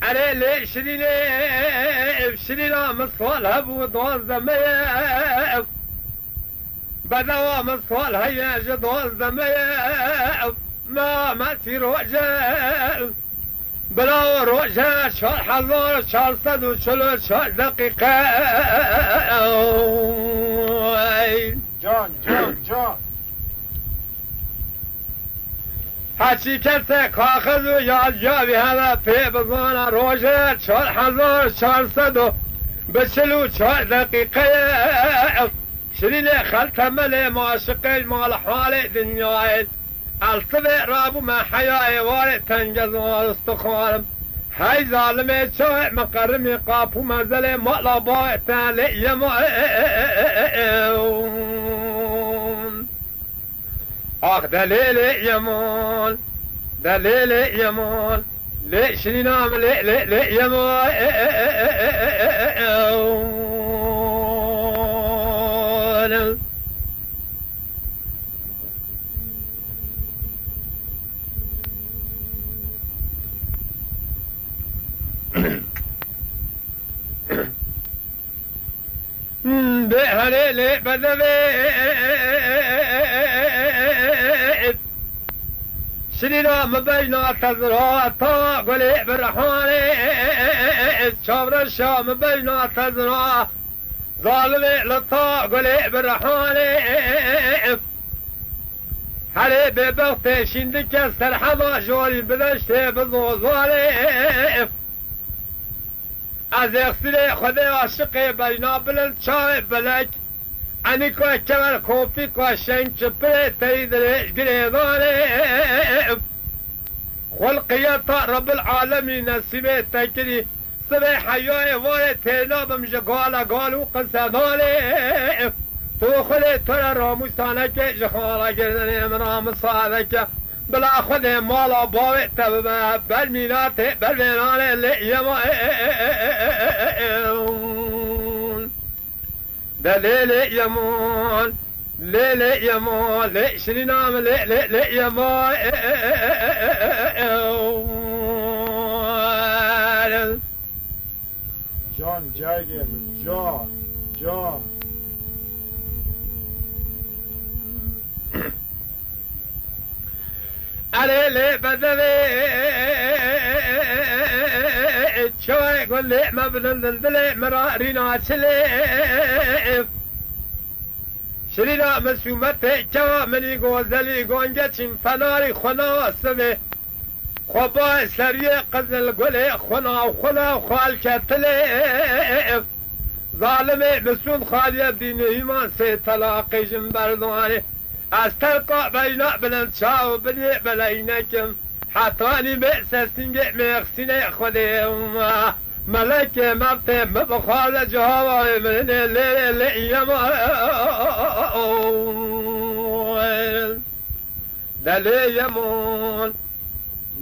علي لي شرينا مصالها بودوز دمية بدوا مصالها يا جدوز دمية ما في رجال بلا رجال شهر حضور شهر صد وشلو شهر دقيقة جان حشي كسك خاخذ يا بهذا في بظانا رجال شهر حضور شهر صد بشلو شهر دقيقة شريني خلت ملي معشقي مال حالي دنياي الصبح رابو ما حياي وارد تنجز والاستخوالم هاي ظالمي شوي مقرمي قابو منزلي مقلا باي تالي يمون اخ دليلي يمون دليلي يمون لي شرينام لي يمون بهلي بدبيت شرينا مبينا تزرع طاقلي برحاني شابر الشام مبينا تزرع ظالمي لطاقلي برحاني حلي ببغتي شندك السرحمة جولي بدشتي بضوظالي از اخسری خود عاشقی بینا بلند چای بلک انی که کمر کوفی که شنگ چپره تیدرش گریدانه خلقیت رب العالمین نصیبه تکری سبه حیای واره تینا بمجگالا گالو قصدانه تو خلی تر راموستانه که جخالا گردن امرام صاده که بلا خود مالا باوی تبه بل میناته بل مینانه لیما دلیل یمون لیل یمون لی شرینام لی یمون جان جاگه جان علي لي بدوي شوي قول لي ما بننزل مرارينا سليف شرينا مسومتي جوا مني غوزلي غونجتشن فناري خنا سبي خبا سريه قزل قولي خنا خال كتليف ظالمي مسون خالي الدين ايمان سي تلاقي جنبردواني استلقى بينا بلند شاو بني بلينكم حطاني بئس سنجي ميخسيني خديهم ملك مبتي مبخال جهوي من الليل يمون دلي يمون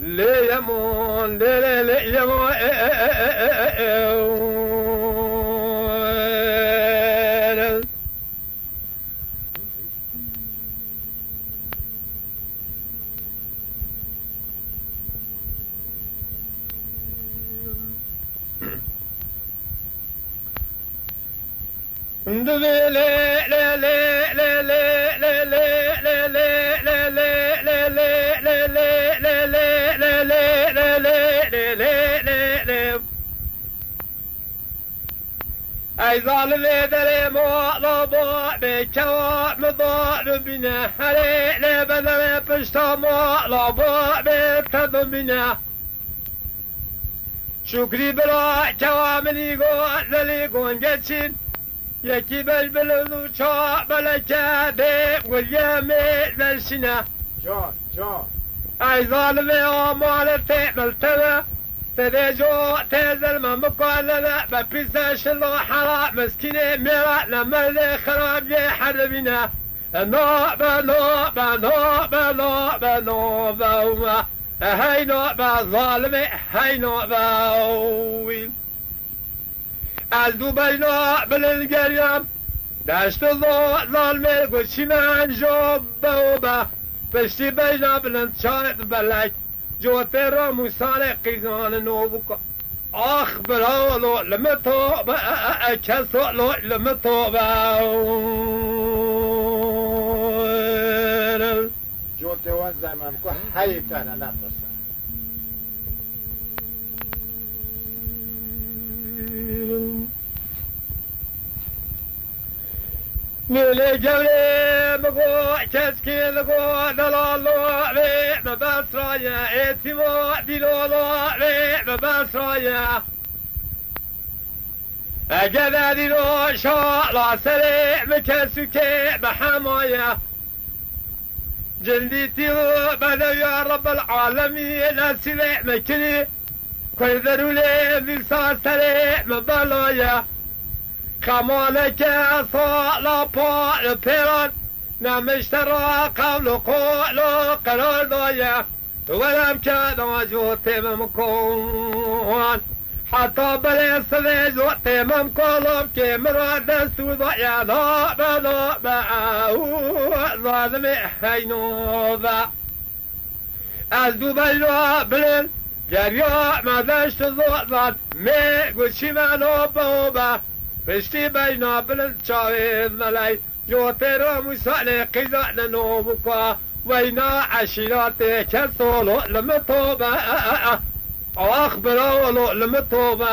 لي يمون لي يمون اي ظالمي دري مطلوب بكوا مضارب بنا حلي لبنا بشتا مطلوب بتضم بنا شكري بلا كواملي قول ذلي قول جتشن يكي بلبلو شا بلكا ديب واليامي ذلسنا جان اي ظالمي ومالتي ملتبه تدجو تزل ما مقالنا ببيسا شلو حرا مسكيني ميرا لما اللي خراب جي حربنا نوبة هاي نوبة ظالمي هاي نوبة الدو بينا بالقريم داشت ظالمي قلشي من جوب بوبة بشتي بينا بالانتشارت بلاك جو ترى مسالة قيزان نوبك آخ برالو لمتوبة كسولو لمتوبة جو توان زمان کو حیتانا نفسا ميلي جولي مقو كسكي لقو دلالو بي مباسرايا اتمو دلالو بي مباسرايا اجدا دلو شالا سري مكسكي بحمايا جلديتي بدو يا رب العالمين اسلي مكني كل ذرولي بلسان سري مبالايا كمالك صالة بال بيران نمشترى قول قول قرار ضايا ولم كان وجود ممكن حتى بلي سليج وقتمم قلب كمرا دستور ضايا لا بلا بأو ظالم حينوبا از دوبيلو بلن جريا ما داشت ضوضان مي قلشي منو بوبا بشتي بينا بلن شاهد ملاي جوتر مسالي قزعنا نوبكا وينا عشيراتي كسولو لمطوبة واخبرولو لمطوبة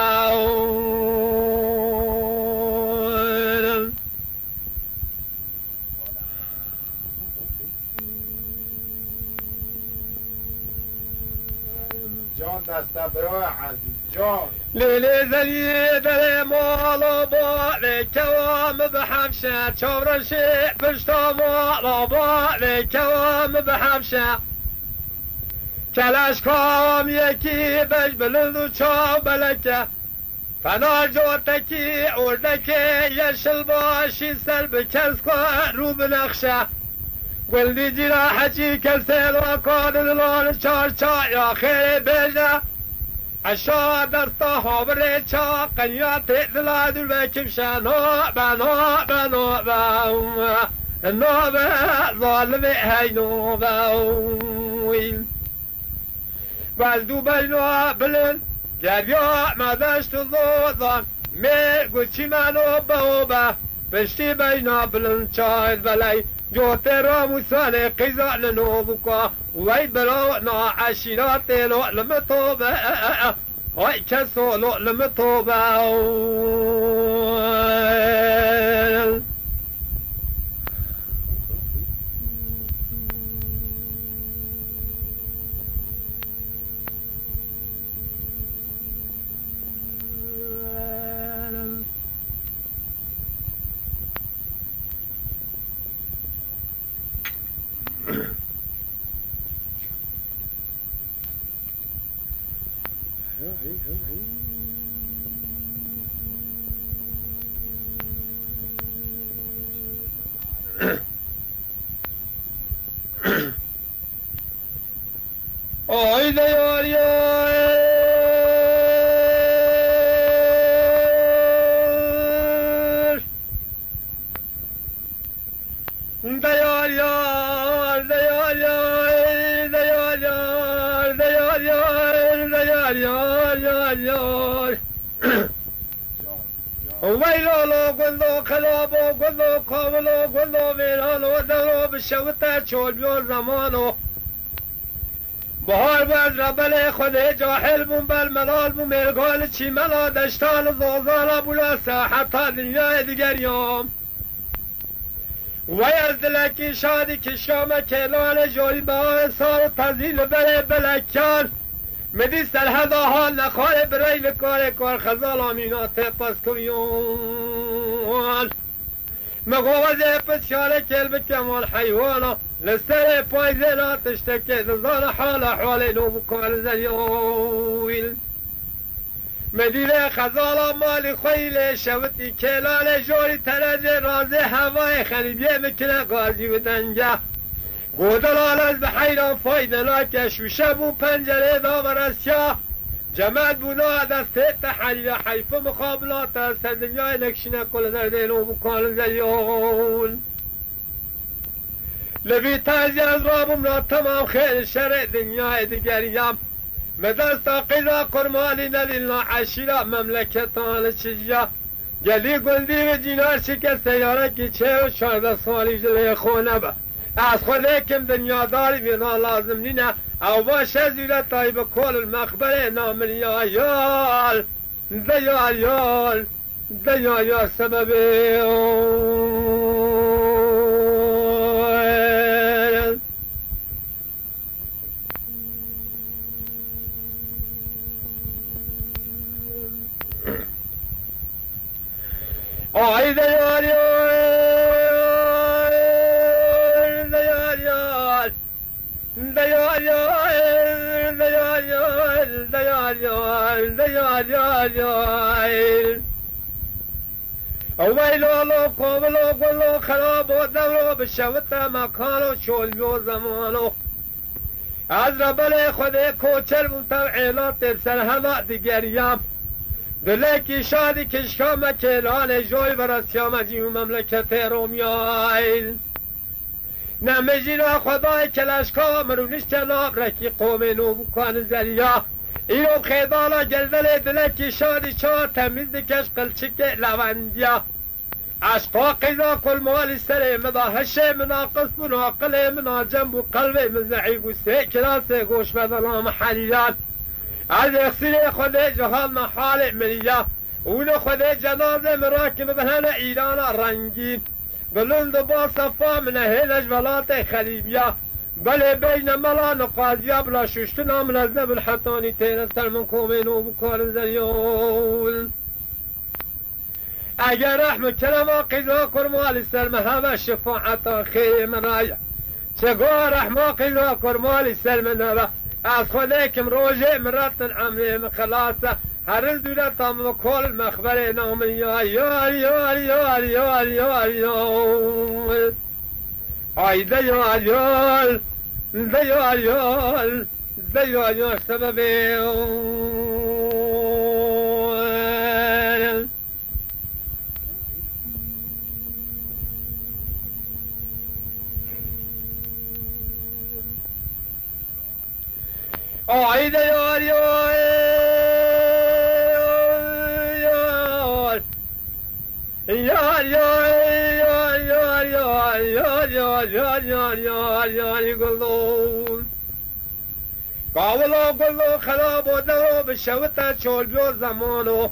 جان دسته برای عزیز جان ليلي زلي دلي مالو بالي كوام بحبشة شورشي بشتو مالو بالي كوام بحبشة كلاش كوام يكي بش بلندو شو بلكة فنا جوتكي اوردكي يشل باشي سلب كسكو رو بنخشة ولدي جراحتي كالسيل وكون اللون شارشا يا خير بيجنا عشا درستا بري چا قنيات دلاد البكم شانو بانو بانو باو نوبة ظالم هاي نوبة وين بالدو بينو بلن جابيو ما داشت الضوضان مي قلتي مانو باوبا بشتي بينو بلن شاهد بلاي جوتر موسالي قيزا لنوبكا ويد بلو نا عشيرات لو لمطوبة هاي كسو لو لمطوبة Oy da yar yar da yar yar da yar yar da yar yar da yar yar da yar yar yar ويلو قلو خلابو قلو قابلو قلو ميلانو دلو بشوتا چول بيو زمانو بهار باز ربل خود جاحل بون بل ملال بون مرگال چی ملا دشتان زوزالا بولا ساحتا دنیای دیگر یام وی از دلکی شادی کشام کلان جوری با سال تزیل بره بلکان مدی سرحدا ها نخواه برای لکار کار خزال آمینات پس کمیون مغوز پسیال کلب کمال حیوانا لسر پایزه لا تشتكي ظل حال حوالي نوب كل زيويل مدينة خزالة مالي خيلة شوتي كلالة جوري ترجي رازي هواي خليبية مكنا غازي ودنجا قودل از بحيران فايدة لا كشوشبو پنجره دامر اسيا جمال بونا دسته تحرير حيف مقابلات سردنيا نكشنا كل زردين نوب كل زيول لبی تازی از رابم را تمام خیلی شرع دنیای دیگریم مدستا قیدا قرمالی ندیلنا عشیرا مملکتان چجیا گلی گلدی و جینار شکست سیاره کی 14 سالی جلی خونه با از خود کم دنیا داری مینا لازم نینا او باش زیرا طایب کل المخبر نامن یا یال دیا یال دیا یا سبب آی دیار یار دیار یار دیار یار دیار یار دیار یار دیار یار یار ویلو لو قوملو گلو خراب و دورو بشوت مکانو شلمی و زمانو از ربل خود کوچر بودم عینات سرهما دیگریم دلکی شادی کشکام کلان جوی برسیام جیو مملکت رومیایل نمیجی را خدای کلشکا مرونش جناب رکی قوم نو بکان زریا اینو خیدالا گلدل دلکی شادی چا تمیز دکش قلچک لوندیا عشقا قیدا کل مالی سر مدا هشه مناقص مناقل منا جنب و قلب مزعیب و سکراس گوش بدنام حلیان از اخسیر خود جهال محال ملیا اون خود جنازه مراکب بهن ایران رنگین بلند با صفا من هیلش ولات خلیبیا بله بین ملا نقاضیا بلا ششتنا من از نبل حتانی تین سلمن کومینو بکار زریول اگر رحم کرما قضا کرمال سلم هوا شفاعتا خیم رایا چگاه رحمه قضا کرمال سلم نبا از خودکم روژه مرتن عمیم خلاصه هر دولتم و کل مخبر نام یا یار یار یار یار یار یار آی دیار یار دیار یار دیار یار سبب آی دیار یار یار یار یار یار یار یار یار یار یار گلون قاولو گلو خراب و دو بشوتا چول بیو زمانو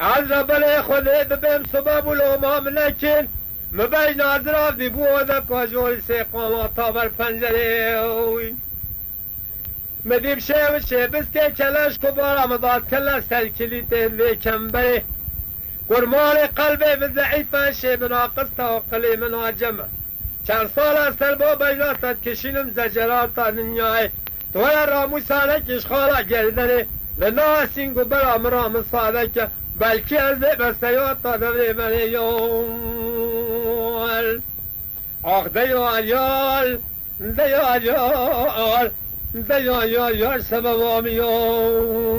از ربل خودت بهم سبب الامام لکن مبین اطراف دی بوده کجوری سی قاماتا بر پنجره مدیب شیو شیبس که کلش کبارا مداد کلا سر کلیت وی کمبری قرمان قلبی بزعیفه شیب ناقص توقلی من آجمه چند سال از سر با بیلاتت کشینم زجرات دنیای توی راموسانه کشخالا گردنی لناسینگو برام رام صادک بلکی از بستیات دادوی منی یال آخ دیال یال دیال یال دیال یال یال سبب آمیال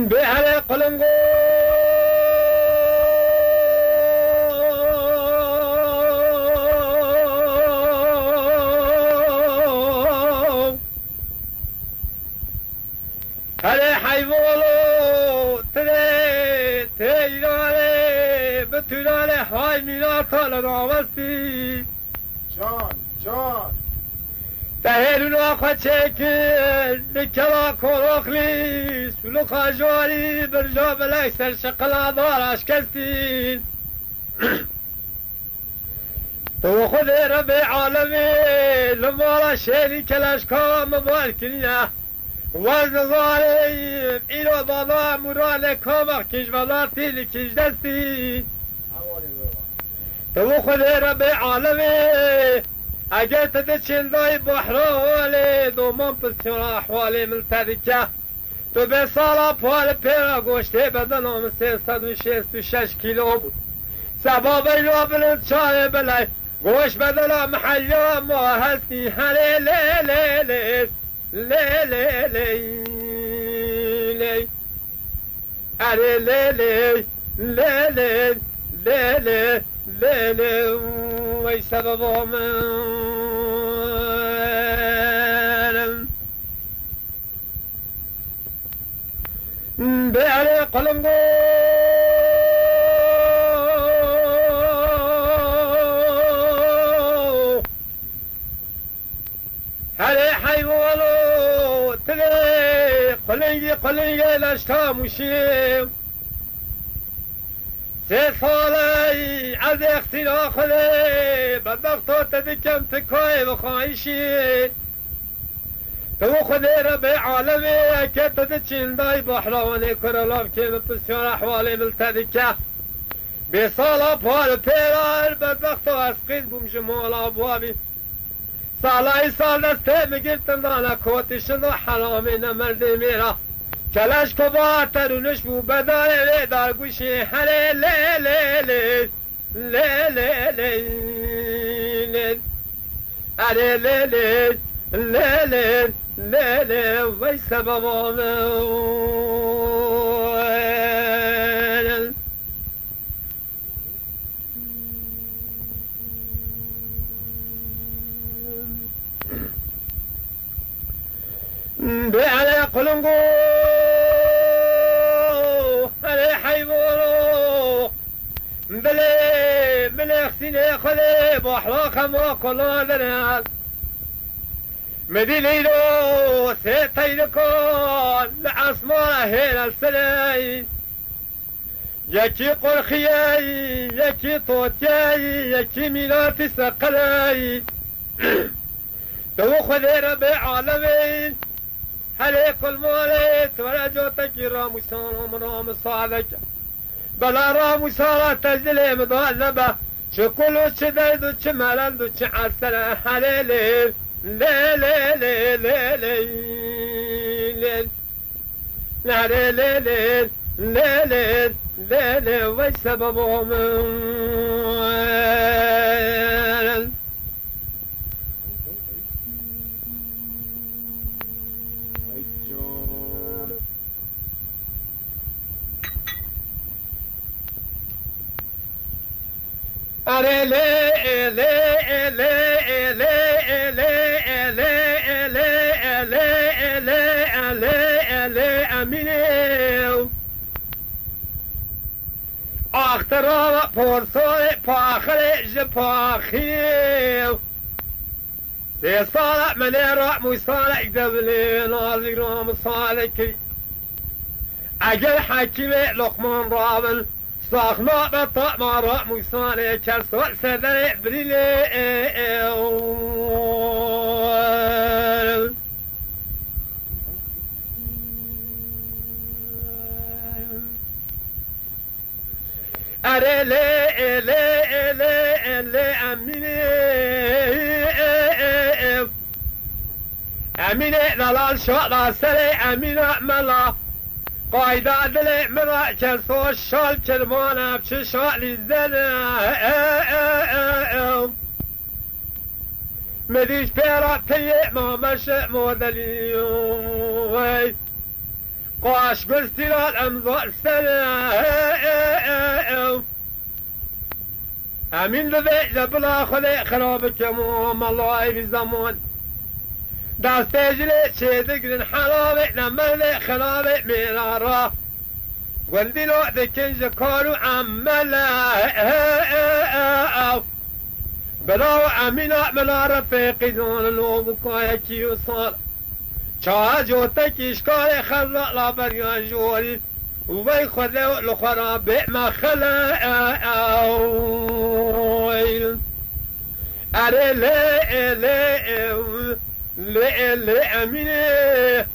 به هر قلنگو هر حیوانو تیرانه به تیرانه های میراتا لناوستی جان جان تهلونا خچکل نکلا کروخلی سلو خاجواری برجا بلک سر شقلا دارش کستین تو خود رب عالمی لمارا شیری کلشکا مبارکنیه وزن ظالم اینو دادا مرال کامق کشولاتی لکش دستی تو خود رب عالمی اگر تده چندای بحرالی دومان پسیون احوالی ملتدکه تو به سالا پال پیرا گوشته بدنام 366 کیلو بود سباب ایلو بلند چای بلای گوش بدنام حیا ما هستی هلی لی لی لی لي لي لي لي أري لي لي لي لي لي لي لي لي ويسبب من بأري قلنقو هلي حيولو تلي قلنقي لاشتا مشيم سه سالی از اختلاق لی بدبختو تدکم تکای بخواهیشی تو خودی رب عالمی که تدچین دای بحلوانی کرلاب که بپسیار احوالی ملتدکه بی سالا پال پیرار بدبختو اسقید بوم جمال آبوابی سالای سال دسته میگیرتن دانا کوتیشن و حرامی نمردی میرا کلاش کو با ترونش بو بدای لی دار گوشی هلی لی لی لی لی لی لی لی لی لی لی لی لی لی لی وی سبب بأنا قلنقو أنا حيبورو بلي من اختني خلي بحراك ما كلا درنال مدينيلو سيتيلكون لعصمار هيل السلاي يكي قرخياي يكي طوتياي يكي ميلاتي سقلاي تو خذي ربي عالمين هلي كل موليت ولا جوتك راموسان رام صالك بلا راموسان تجلي مضلبة شكلو شديد وشمال وشعسل هلي ليل ليل ليل ليل ليل ليل ليل ليل ليل وسببهم أري لي لي لي لي لي لي لي لي لي أمينيو أخترا فرصة فاخر جباخيو سيصالح منيرا مصالح دبلي نازي رام صالحي أجل حكيمي لقمان رابل صاخنا بطاق مارا موساني كالسوء سدري بريلي أري لي لي لي لي أميني أميني دلال شوق سري أميني ملا قايدة دلي مرا كالسو الشال كرمانا بششال الزنا مديش بيرا تيه ما مشي مودلي قاش قلتلال امضاء السنة امين لذي جبلا خلي خرابك يموم الله بزمان داستيجلي شيدقن حرابي نمالي خرابي ميرارا قلدلو ذكين جكارو عملا بلاو عمينا ملا رفيقي دون الوبكايا كيو صار شاجو تكيشكاري خلا لا بريان جوري وبي خذو لخرابي ما خلا أري لي لي لي أميني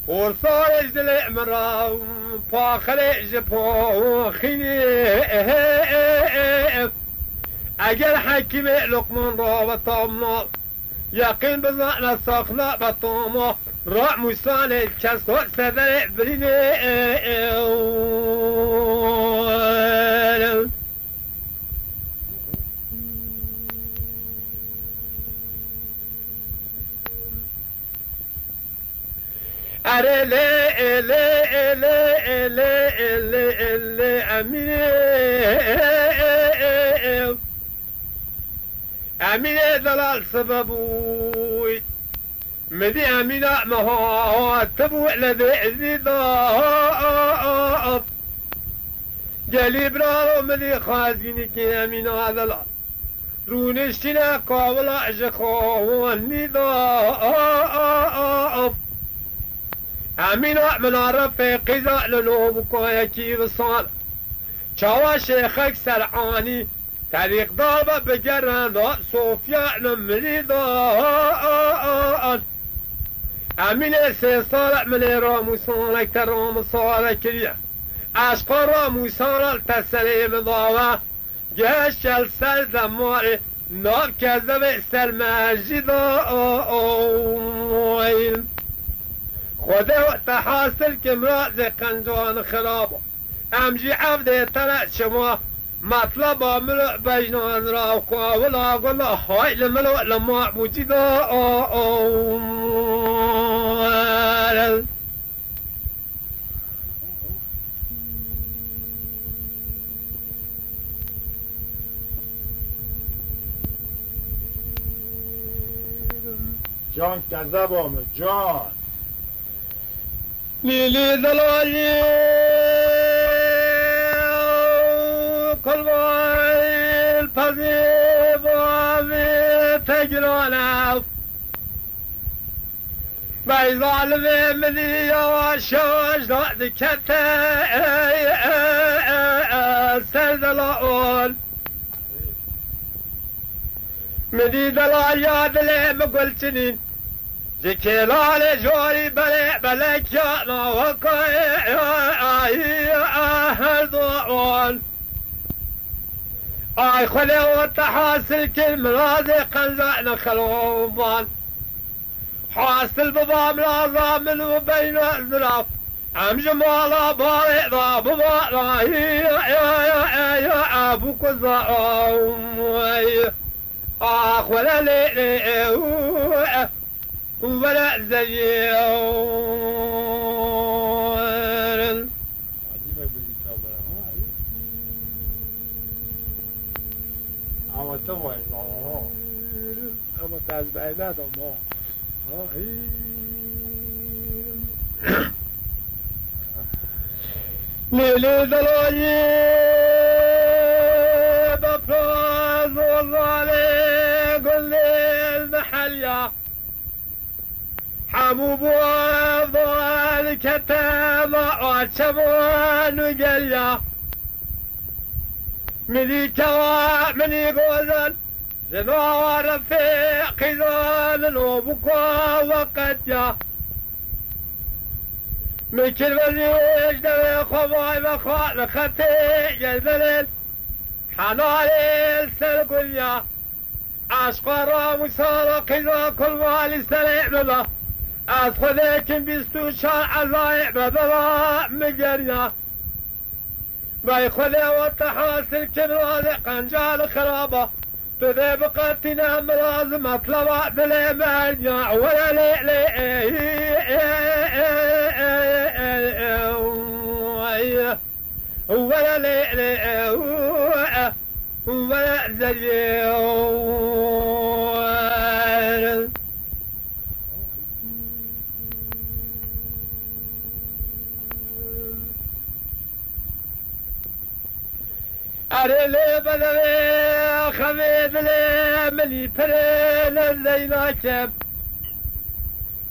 ورصارج دلي مرا فاخرج بوخيني أجل حكيمي لقمان رابط طمنا يقين بظهنا ساخنا بطومه راء موساني كسوء سدري بريني اره لی لی لی لی لی لی امینه دلال سببوی مدي امينة مهات تبو لذي ضاء جالي برارو مدي خازيني كي امينة هذا لا رونشتنا قاولا جخواني ضاء امينة من عرف قزاء لنوب كويا كي بصال شاوا شيخك سرعاني تاريخ ضابة بجران ضاء صوفيا نمري ضاء امینه سه سال ملی راموسان که راموسان کلیه عشق راموسان تسلیم داوه گشل سر دماره ناب کذب سر مجید خدا تحاصل که مراز قنجان خراب امجی عبده تنه شما مطلب ملو بجنان را ولا قل هاي لملو لما بوجد جان کذب آمد جان لیلی دلالی کلوال پذیب آمی تگرانم بی ظالم منی آشاش داد کته سردلال منی دلال یاد لی مگل چنین جکلال جوری بله کیانا وکای هر دوان آی خلی و تحاصل کل مراز قنزعنا خلوبان حاصل ببام لازم منو بين الزراف عم جمالا باري ضا ببارا يا ابوك الزعوم اخ ولا لي ولا زي اما تو باید اما تزبعی ندام لیلی دلایی بفراز وظالی قل المحلية حبوب وضال كتاب وشبان وقليا مني كوا مني غوزن زنوار في قيزان وبكوا وقتيا من كل وزيج دوي خواي وخوال خطي جلبلل حنالي السلقليا عشقارا مسارا قيزا كل والي سليم الله أدخليكم بستو شارع الضايع بضراء مجريا بيخلي والتحاصل كنوازي قنجال خرابة تذيب قتنا ملازم اطلبا دلي مرجع ولا لي ولا لي ولا زي أريلي بدوي خميد لي مني فريل الليلة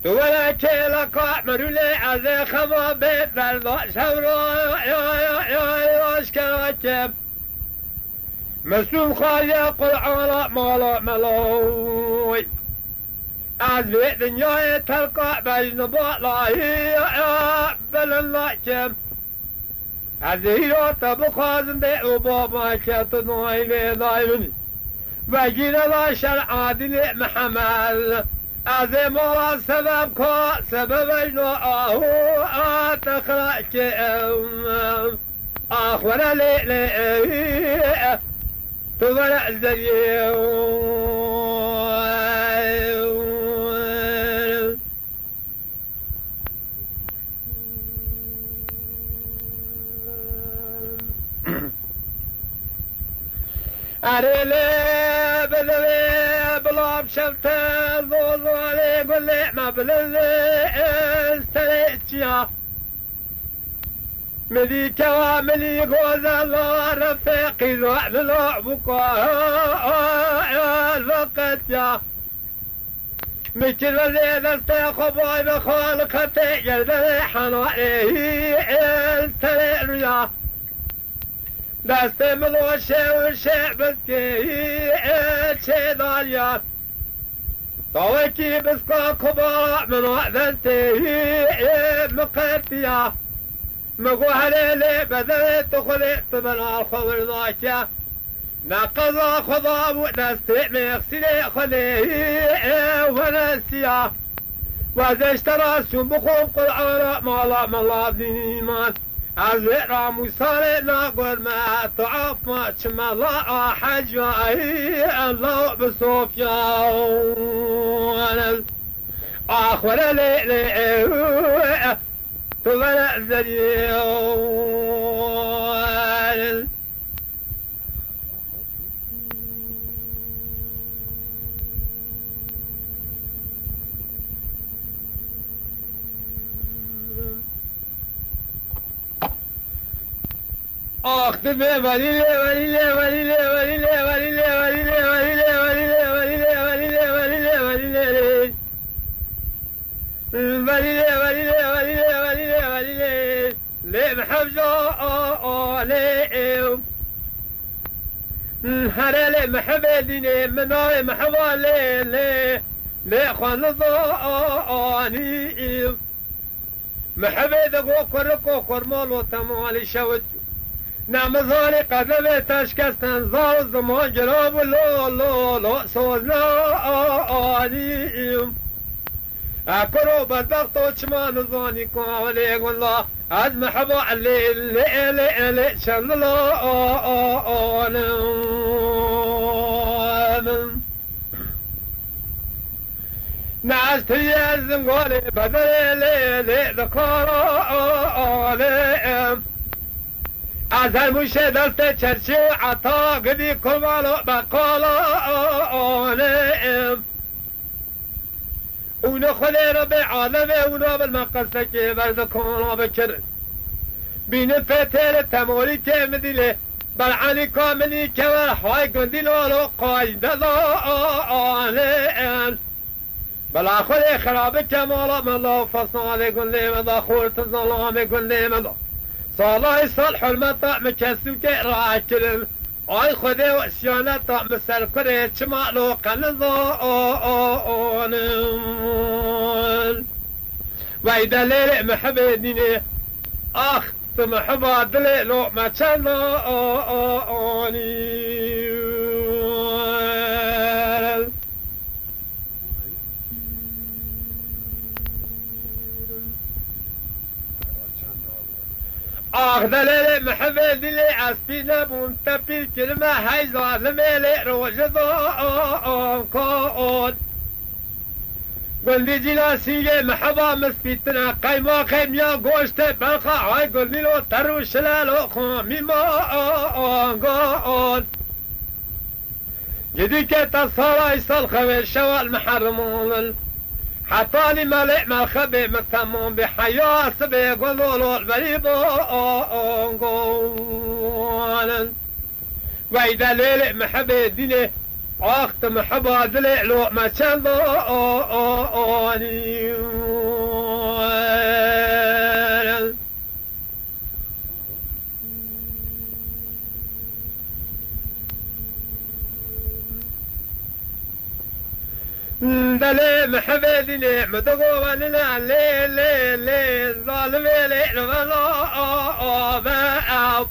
ولا كيلا قامر لي عزي خما بيت برضا شورو يا اشكراكب مسلوم خالي قرعانا مالا ملوي از بيت دنيا تلقى بين باطلاهي بلنلاكب هذه تبخازن دي وبابا كاتنو إلي ضايمني بجينا لا شرع عادل محمد هذه مرا سبب كو سبب إنه تخرأك ولا لي تبرع زي أريلي بلوي بلاب شفته زوزولي قولي ما بلوي استريتيا مدي كواملي قوز الله رفيقي زوعد لعبك الوقت يا مثل وزيد استيقظ بخالقتي جلد حنوائي الترير يا دست ملوشه وشه بسكي الشي داليا طوكي بسكا كبا من وعدستي مقرتيا مقوها ليلي بدأت تخلق بنا الخبر ذاكيا نقضى خضا ودستي ميغسلي خليه ونسيا وإذا اشترى سنبخون قرآن مالا مالا ديمان الزئرى مصاري نقول ما تعاف ما شمالا حجوائي الله بصوفيا آخر ليلي تبنى الزريون أخذ وليلي وليلي وليلي وليلي وليلي وليلي وليلي وليلي وليلي وليلي وليلي وليلي وليلي وليلي وليلي وليلي وليلي لي محبجو لي هرالي محبديني منوي محبا لي خلصاني محبد كوكر مالو تمالي شوت نعم ظالي قدمي تشكستن زار زمان جراب لو سوزناني اكرو بدبخت وشمان زاني كوالي والله از محبا اللي شن ناس تيزن قولي بدلي ذكراني از المشه دست چرچی عطا قدی کمالو بقالاني اونو خودی رب عالمه اونو بالمقصه که بردکانا بکر بین فتر تموری که مدیله برعانی کاملی که ورحوی گندیلو قایده دانه بلا خودی خراب کمالا ملا فصاله گنده مدا خورت ظلام گنده مدا صالح صالح المطاع مكسو كرا كرم اي خذي واسيانة طعم سركري شمالو قنظان وإذا ليلة محبديني اخ محبا دلي لو ما تشاناني آخ دلیل محبه دلی اسپینا منتپیل کلمه های ظالمه لی روجدان کن گلدی جینا سیگه محبه مسپیتنا قیما قیمیا گوشت بلخا های گلدی لو ترو شلالو خامی ما کن جدی که تصالای سال خوی شوال محرمون حطاني ملئ ملخبي متمم بحياة سبي قلولو البريبون وإذا ليلئ محبي ديني أخت محبا دلئ لو ما شلوني دلي محبديني مدقوا لنا لي ظالمي لي لما ما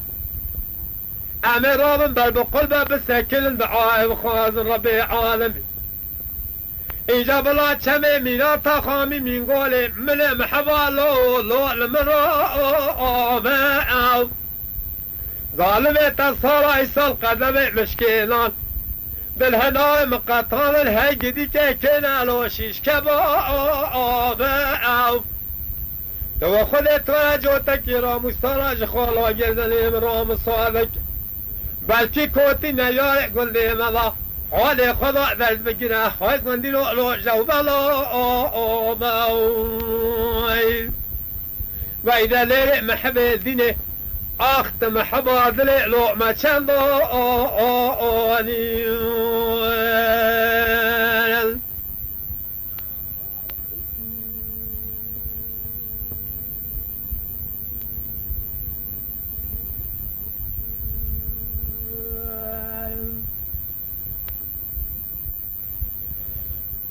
أمر من بل بقلبه بالسكن دعائم خازن ربي عالمي إجاب الله شمي مينا تخامي من قولي من محبا لو لمرا ما ظالمي تصارى يسال قدمي مشكلان بالهنا مقاطان الهجدي كينا لو شيش كباب تو خذت وجوتك يا مستراج خال وجدني من رام الصادق بلکی کوتی نیاره گلی ملا حال خدا درد بگیره خواهی کندی رو جو بلا و ایده لیره محبه دینه اخت محبه دلی لعمه چند آنی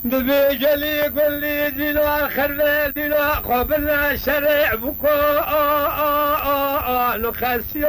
دبي جلي قل لي دينا خرب دينا قبلنا شرع بكو نخسيو